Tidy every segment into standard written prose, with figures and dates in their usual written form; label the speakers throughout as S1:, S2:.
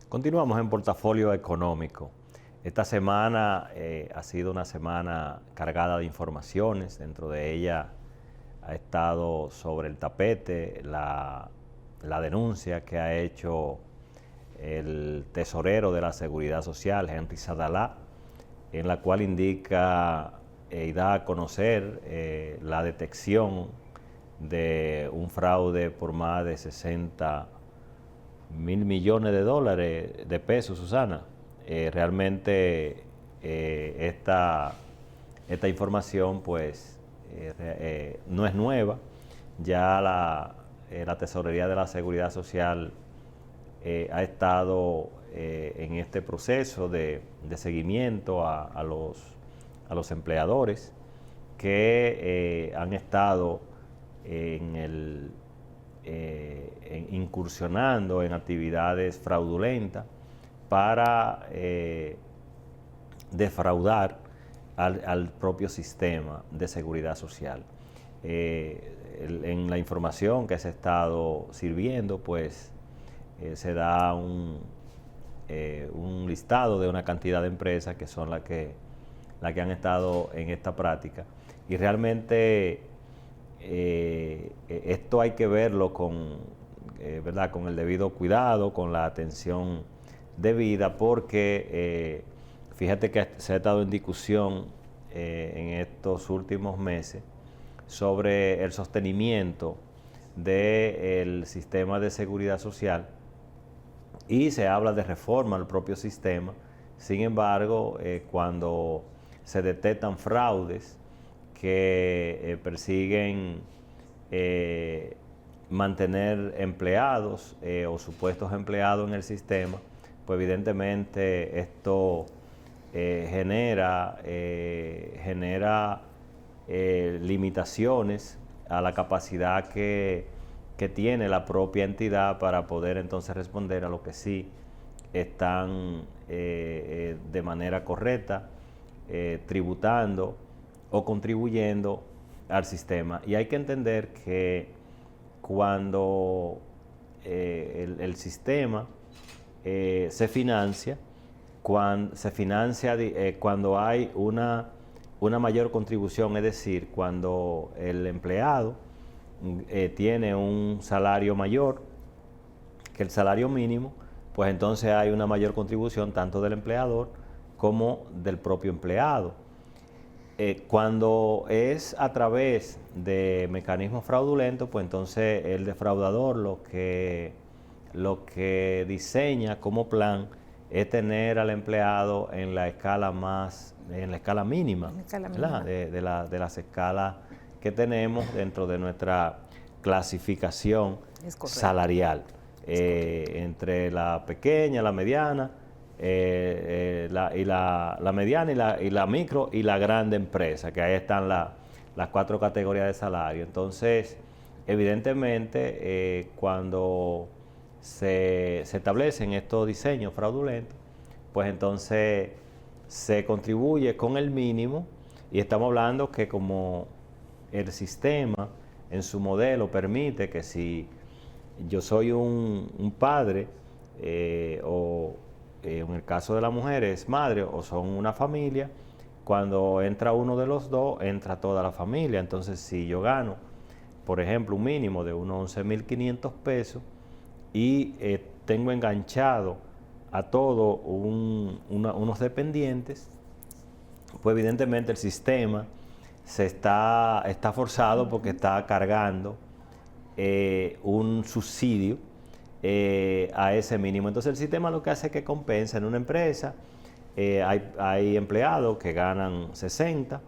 S1: Continuamos en Portafolio Económico. Esta semana ha sido una semana cargada de informaciones. Dentro de ella ha estado sobre el tapete la denuncia que ha hecho el tesorero de la Seguridad Social, Henry Sadalá, en la cual indica y da a conocer la detección de un fraude por más de 60 mil millones de dólares de pesos, Susana. Realmente esta información pues no es nueva. Ya la Tesorería de la Seguridad Social ha estado en este proceso de seguimiento a los empleadores que han estado incursionando en actividades fraudulentas para defraudar al propio sistema de seguridad social. En la información que se ha estado sirviendo, pues se da un listado de una cantidad de empresas que son las que han estado en esta práctica, y realmente esto hay que verlo ¿verdad?, con el debido cuidado, con la atención debida, porque fíjate que se ha estado en discusión en estos últimos meses sobre el sostenimiento del sistema de seguridad social, y se habla de reforma al propio sistema. Sin embargo, cuando se detectan fraudes que persiguen mantener empleados o supuestos empleados en el sistema, pues evidentemente esto genera limitaciones a la capacidad que tiene la propia entidad para poder entonces responder a lo que sí están de manera correcta tributando o contribuyendo al sistema. Y hay que entender que cuando el sistema se financia, cuando hay una mayor contribución, es decir, cuando el empleado tiene un salario mayor que el salario mínimo, pues entonces hay una mayor contribución tanto del empleador como del propio empleado. Cuando es a través de mecanismos fraudulentos, pues entonces el defraudador lo que diseña como plan es tener al empleado en la escala mínima, de las escalas que tenemos dentro de nuestra clasificación salarial, entre la pequeña, la mediana, la mediana y la micro y la grande empresa, que ahí están las 4 categorías de salario. Entonces, evidentemente, cuando se establecen estos diseños fraudulentos, pues entonces se contribuye con el mínimo, y estamos hablando que como el sistema en su modelo permite que si yo soy un padre o en el caso de la mujer es madre o son una familia, cuando entra uno de los dos, entra toda la familia. Entonces, si yo gano, por ejemplo, un mínimo de unos 11.500 pesos y tengo enganchado a todo unos dependientes, pues evidentemente el sistema está forzado porque está cargando un subsidio a ese mínimo. Entonces el sistema lo que hace es que compensa. En una empresa hay empleados que ganan 60,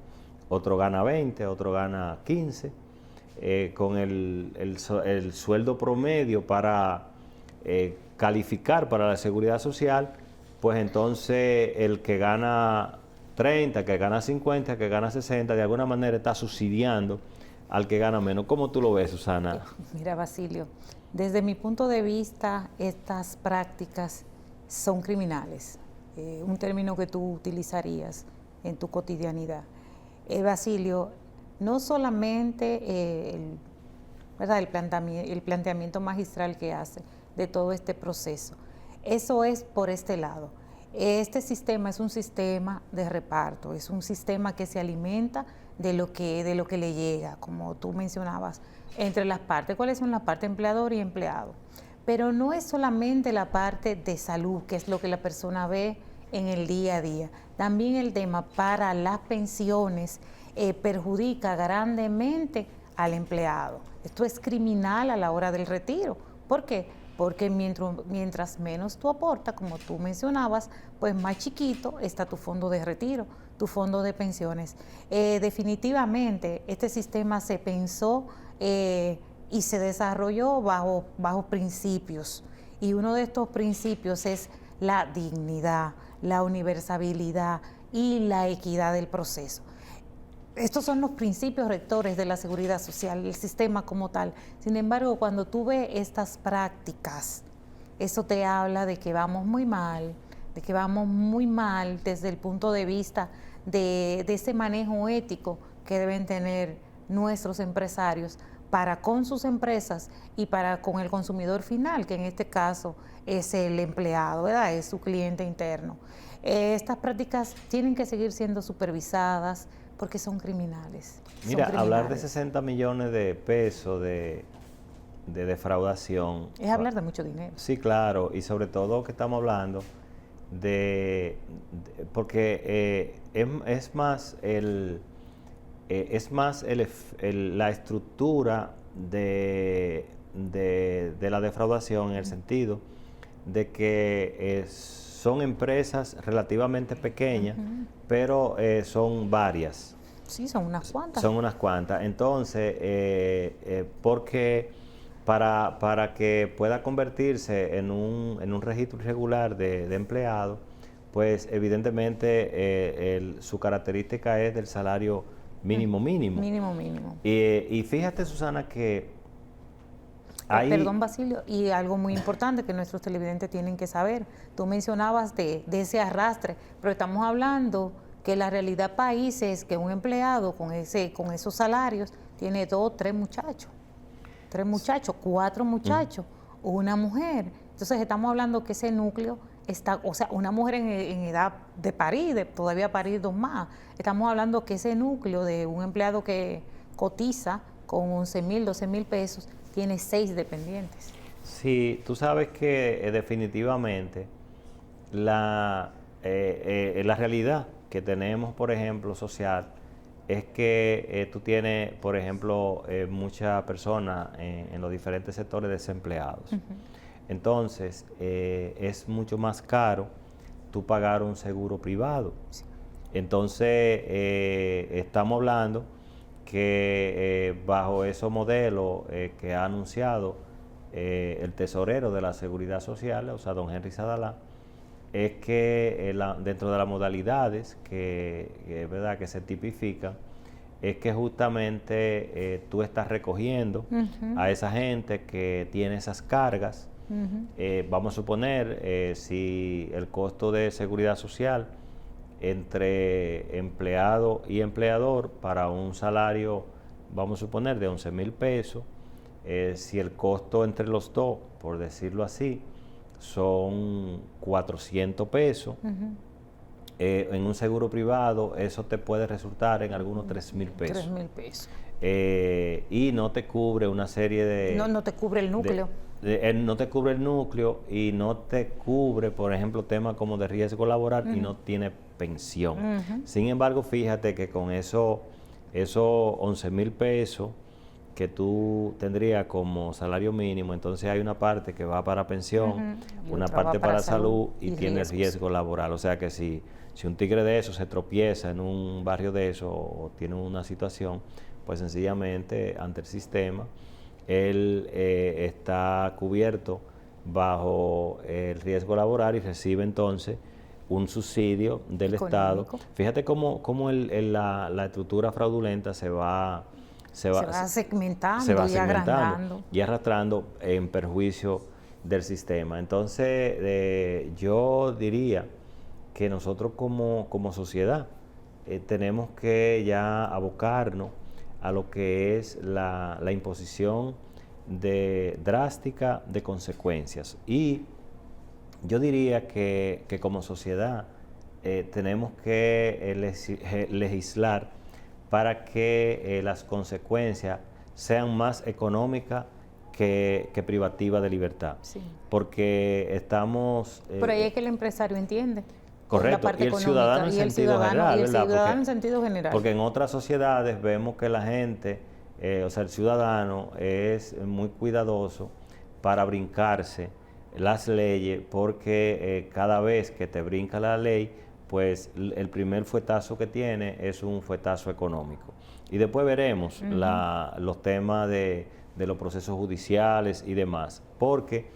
S1: otro gana 20, otro gana 15, con el sueldo promedio para calificar para la seguridad social, pues entonces el que gana 30, que gana 50, que gana 60, de alguna manera está subsidiando al que gana menos. ¿Cómo tú lo ves, Susana?
S2: Mira, Basilio, desde mi punto de vista, estas prácticas son criminales, un término que tú utilizarías en tu cotidianidad. Basilio, no solamente ¿verdad? El planteamiento magistral que hace de todo este proceso. Eso es por este lado. Este sistema es un sistema de reparto, es un sistema que se alimenta de lo que le llega, como tú mencionabas, entre las partes. ¿Cuáles son las partes? Empleador y empleado. Pero no es solamente la parte de salud, que es lo que la persona ve en el día a día. También el tema para las pensiones perjudica grandemente al empleado. Esto es criminal a la hora del retiro. ¿Por qué? Porque mientras menos tú aportas, como tú mencionabas, pues más chiquito está tu fondo de retiro, tu fondo de pensiones. Definitivamente este sistema se pensó y se desarrolló bajo principios. Y uno de estos principios es la dignidad, la universalidad y la equidad del proceso. Estos son los principios rectores de la seguridad social, el sistema como tal. Sin embargo, cuando tú ves estas prácticas, eso te habla de que vamos muy mal, desde el punto de vista de ese manejo ético que deben tener nuestros empresarios para con sus empresas y para con el consumidor final, que en este caso es el empleado, ¿verdad? Es su cliente interno. Estas prácticas tienen que seguir siendo supervisadas, porque son criminales.
S1: Mira, hablar de 60 millones de pesos de defraudación.
S2: Es hablar de mucho dinero.
S1: Sí, claro, y sobre todo que estamos hablando porque es más la estructura de la defraudación en el sentido de que son empresas relativamente pequeñas, pero son varias.
S2: Sí, son unas cuantas.
S1: Son unas cuantas. Entonces, porque para que pueda convertirse en un registro irregular de empleados, pues evidentemente su característica es del salario mínimo.
S2: Mínimo.
S1: Y fíjate, Susana, que
S2: perdón, Basilio, y algo muy importante que nuestros televidentes tienen que saber. Tú mencionabas de ese arrastre, pero estamos hablando que la realidad país es que un empleado con esos salarios tiene 2, 3 muchachos, 4 muchachos, una mujer. Entonces estamos hablando que ese núcleo está, o sea, una mujer en edad de parir, todavía parir 2 más. Estamos hablando que ese núcleo de un empleado que cotiza con 11,000, 12,000 pesos, tiene 6 dependientes.
S1: Sí, tú sabes que definitivamente la realidad que tenemos, por ejemplo, social, es que tú tienes, por ejemplo, muchas personas en los diferentes sectores desempleados. Entonces, es mucho más caro tú pagar un seguro privado. Sí. Entonces, estamos hablando que bajo esos modelos que ha anunciado el tesorero de la Seguridad Social, o sea, don Henry Sadalá, es que dentro de las modalidades ¿verdad?, que se tipifican, es que justamente tú estás recogiendo a esa gente que tiene esas cargas. Vamos a suponer, si el costo de seguridad social entre empleado y empleador para un salario, vamos a suponer, de 11,000 pesos, si el costo entre los dos, por decirlo así, son 400 pesos, en un seguro privado eso te puede resultar en algunos 3,000 pesos.
S2: 3,000 pesos.
S1: Y no te cubre una serie de...
S2: No te cubre el núcleo.
S1: No te cubre el núcleo y no te cubre, por ejemplo, temas como de riesgo laboral y no tiene pensión. Sin embargo, fíjate que con esos 11,000 pesos que tú tendrías como salario mínimo, entonces hay una parte que va para pensión, una parte para salud y tiene riesgo laboral. O sea que si un tigre de eso se tropieza en un barrio de eso o tiene una situación, pues sencillamente ante el sistema, él está cubierto bajo el riesgo laboral y recibe entonces un subsidio del Estado. Fíjate cómo la estructura fraudulenta se va
S2: segmentando
S1: y arrastrando en perjuicio del sistema. Entonces, yo diría que nosotros como sociedad tenemos que ya abocarnos a lo que es la imposición drástica de consecuencias. Y yo diría que como sociedad tenemos que legislar para que las consecuencias sean más económicas que privativas de libertad.
S2: Sí.
S1: Porque estamos...
S2: Por ahí es que el empresario entiende.
S1: Correcto,
S2: La parte
S1: y el
S2: económica,
S1: ciudadano en sentido general,
S2: y el
S1: ¿verdad?
S2: ciudadano en sentido general.
S1: Porque en otras sociedades vemos que la gente, o sea, el ciudadano es muy cuidadoso para brincarse las leyes, porque cada vez que te brinca la ley, pues el primer fuetazo que tiene es un fuetazo económico. Y después veremos los temas de los procesos judiciales y demás. Porque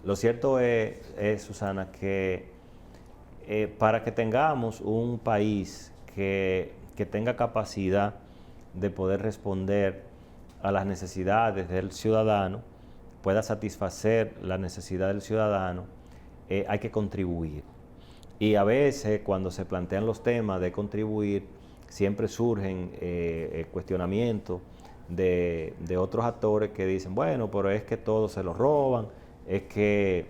S1: lo cierto es Susana, que para que tengamos un país que tenga capacidad de poder responder a las necesidades del ciudadano, pueda satisfacer la necesidad del ciudadano, hay que contribuir. Y a veces cuando se plantean los temas de contribuir, siempre surgen cuestionamientos de otros actores que dicen, bueno, pero es que todo se lo roban, es que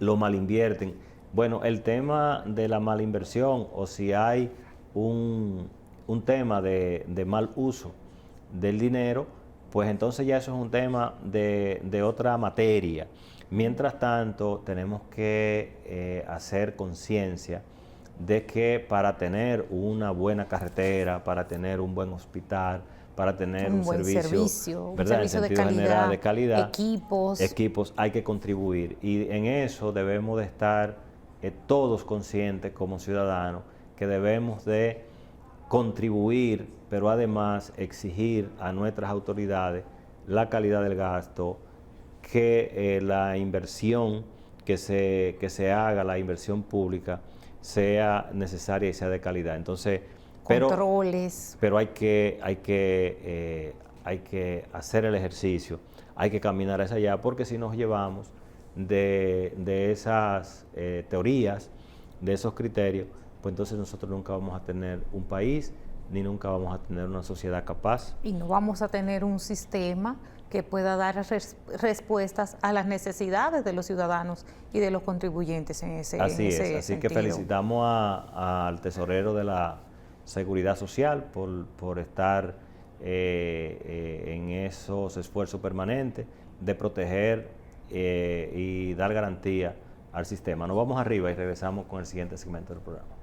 S1: lo malinvierten. Bueno, el tema de la malinversión o si hay un tema de mal uso del dinero, pues entonces ya eso es un tema de otra materia. Mientras tanto, tenemos que hacer conciencia de que para tener una buena carretera, para tener un buen hospital, para tener un servicio, ¿verdad?
S2: Un servicio
S1: en sentido general de calidad, equipos, hay que contribuir. Y en eso debemos de estar todos conscientes como ciudadanos que debemos de contribuir, pero además exigir a nuestras autoridades la calidad del gasto, que la inversión que se haga, la inversión pública, sea necesaria y sea de calidad. Entonces,
S2: controles.
S1: Pero hay que hacer el ejercicio, hay que caminar hacia allá, porque si nos llevamos de esas teorías, de esos criterios, pues entonces nosotros nunca vamos a tener un país, ni nunca vamos a tener una sociedad capaz.
S2: Y no vamos a tener un sistema que pueda dar respuestas a las necesidades de los ciudadanos y de los contribuyentes en ese sentido.
S1: Así que felicitamos al tesorero de la Seguridad Social por estar en esos esfuerzos permanentes de proteger y dar garantía al sistema. Nos vamos arriba y regresamos con el siguiente segmento del programa.